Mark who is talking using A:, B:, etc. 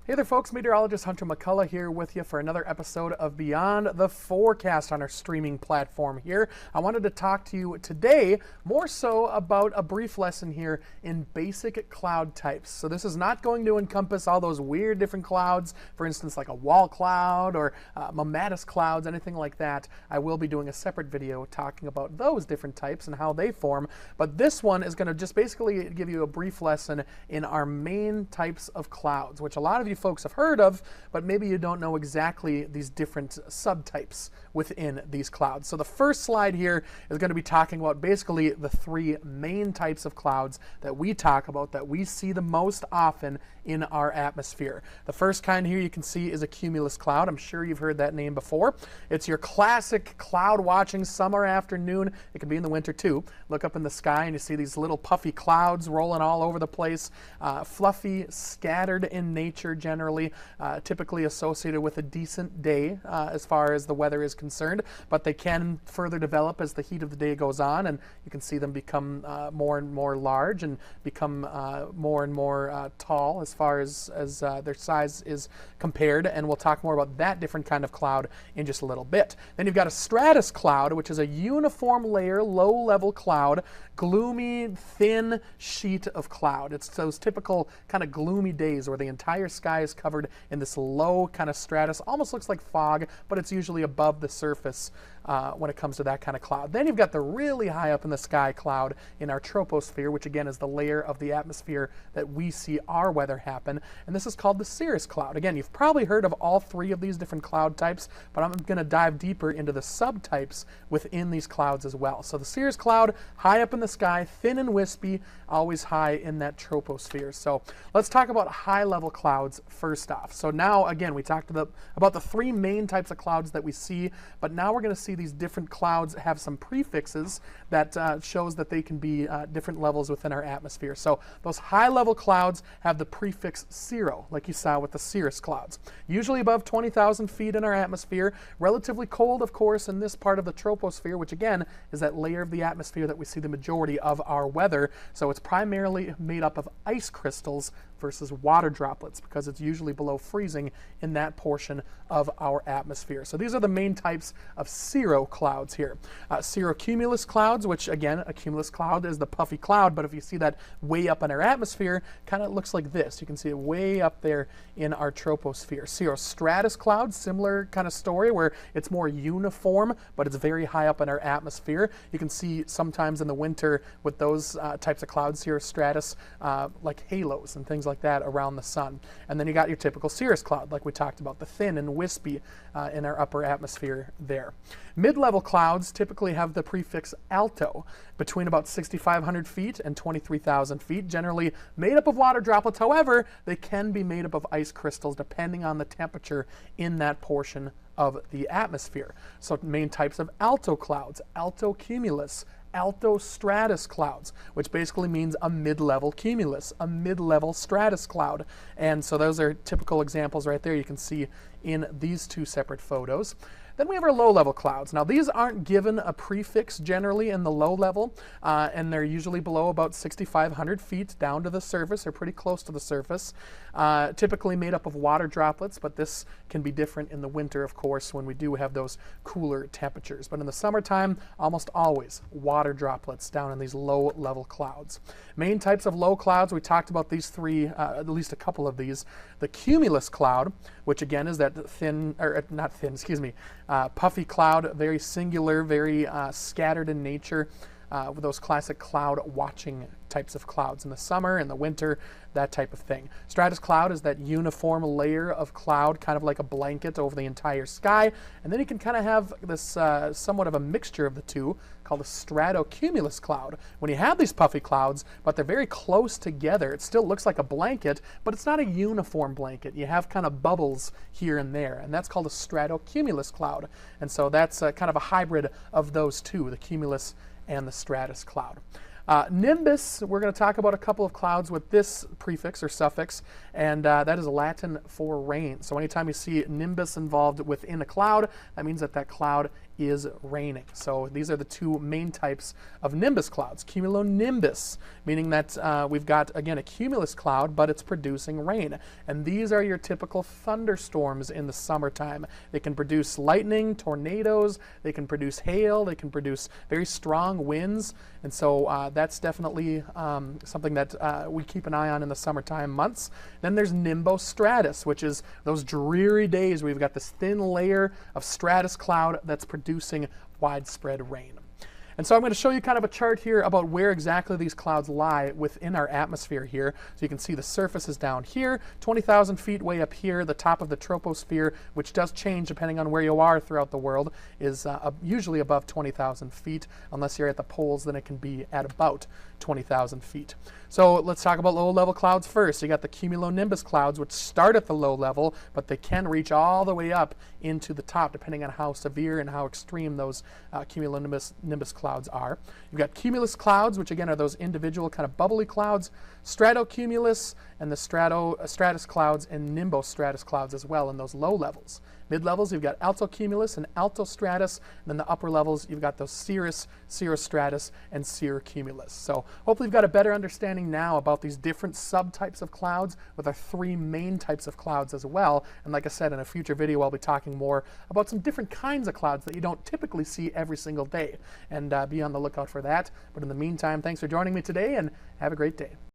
A: Hey there folks, Meteorologist Hunter McCullough here with you for another episode of Beyond the Forecast on our streaming platform here. I wanted to talk to you today more so about a brief lesson here in basic cloud types. So this is not going to encompass all those weird different clouds, for instance like a wall cloud or mammatus clouds, anything like that. I will be doing a separate video talking about those different types and how they form, but this one is going to just basically give you a brief lesson in our main types of clouds, which a lot of you folks have heard of, but maybe you don't know exactly these different subtypes within these clouds. So the first slide here is going to be talking about basically the three main types of clouds that we talk about, that we see the most often in our atmosphere. The first kind here you can see is a cumulus cloud. I'm sure you've heard that name before. It's your classic cloud watching summer afternoon. It can be in the winter too. Look up in the sky and you see these little puffy clouds rolling all over the place, fluffy, scattered in nature generally, typically associated with a decent day as far as the weather is concerned, but they can further develop as the heat of the day goes on, and you can see them become more and more large and become more and more tall as far as their size is compared, and we'll talk more about that different kind of cloud in just a little bit. Then you've got a stratus cloud, which is a uniform layer, low-level cloud, gloomy, thin sheet of cloud. It's those typical kind of gloomy days where the entire sky is covered in this low kind of stratus, almost looks like fog, but it's usually above the surface when it comes to that kind of cloud. Then you've got the really high up in the sky cloud in our troposphere, which again is the layer of the atmosphere that we see our weather happen, and this is called the cirrus cloud. Again, you've probably heard of all three of these different cloud types, but I'm going to dive deeper into the subtypes within these clouds as well. So the cirrus cloud, high up in the sky, thin and wispy, always high in that troposphere. So let's talk about high-level clouds first off. So now, again, we talked about the three main types of clouds that we see, but now we're going to see these different clouds have some prefixes that shows that they can be different levels within our atmosphere. So those high-level clouds have the prefix cirro, like you saw with the cirrus clouds. Usually above 20,000 feet in our atmosphere, relatively cold, of course, in this part of the troposphere, which again is that layer of the atmosphere that we see the majority of our weather. So it's primarily made up of ice crystals versus water droplets, because it's usually below freezing in that portion of our atmosphere. So these are the main types of cirro clouds here. Cirrocumulus clouds, which again, a cumulus cloud is the puffy cloud, but if you see that way up in our atmosphere, kind of looks like this. You can see it way up there in our troposphere. Cirrostratus clouds, similar kind of story where it's more uniform, but it's very high up in our atmosphere. You can see sometimes in the winter with those types of clouds, cirrostratus, like halos and things like that around the sun. And then you got your typical cirrus cloud, like we talked about, the thin and wispy in our upper atmosphere there. Mid-level clouds typically have the prefix alto, between about 6,500 feet and 23,000 feet, generally made up of water droplets. However, they can be made up of ice crystals depending on the temperature in that portion of the atmosphere. So main types of alto clouds: altocumulus, altostratus clouds, which basically means a mid-level cumulus, a mid-level stratus cloud. And so those are typical examples right there you can see in these two separate photos. Then we have our low-level clouds. Now these aren't given a prefix generally in the low level, and they're usually below about 6,500 feet down to the surface, or pretty close to the surface. Typically made up of water droplets, but this can be different in the winter, of course, when we do have those cooler temperatures. But in the summertime, almost always water droplets down in these low-level clouds. Main types of low clouds, we talked about these three, at least a couple of these. The cumulus cloud, which again is that thin, or not thin, excuse me, puffy cloud, very singular, very scattered in nature, with those classic cloud watching types of clouds in the summer, in the winter, that type of thing. Stratus cloud is that uniform layer of cloud, kind of like a blanket over the entire sky, and then you can kind of have this somewhat of a mixture of the two called a stratocumulus cloud. When you have these puffy clouds, but they're very close together, it still looks like a blanket, but it's not a uniform blanket. You have kind of bubbles here and there, and that's called a stratocumulus cloud. And so that's kind of a hybrid of those two, the cumulus and the stratus cloud. Nimbus, we're going to talk about a couple of clouds with this prefix or suffix, and that is Latin for rain. So anytime you see nimbus involved within a cloud, that means that that cloud is raining. So these are the two main types of nimbus clouds. Cumulonimbus, meaning that we've got, again, a cumulus cloud, but it's producing rain. And these are your typical thunderstorms in the summertime. They can produce lightning, tornadoes, they can produce hail, they can produce very strong winds. And so that's definitely something that we keep an eye on in the summertime months. Then there's nimbostratus, which is those dreary days where we've got this thin layer of stratus cloud that's producing widespread rain. And so I'm going to show you kind of a chart here about where exactly these clouds lie within our atmosphere here. So you can see the surface is down here, 20,000 feet way up here. The top of the troposphere, which does change depending on where you are throughout the world, is usually above 20,000 feet. Unless you're at the poles, then it can be at about 20,000 feet. So let's talk about low-level clouds first. You got the cumulonimbus clouds, which start at the low level, but they can reach all the way up into the top, depending on how severe and how extreme those cumulonimbus clouds are. You've got cumulus clouds, which again are those individual kind of bubbly clouds, stratocumulus, and the stratus clouds and nimbostratus clouds as well in those low levels. Mid-levels, you've got altocumulus and altostratus, and then the upper levels, you've got those cirrus, cirrostratus, and cirrocumulus. So hopefully you've got a better understanding now about these different subtypes of clouds with our three main types of clouds as well. And like I said, in a future video, I'll be talking more about some different kinds of clouds that you don't typically see every single day. And be on the lookout for that. But in the meantime, thanks for joining me today, and have a great day.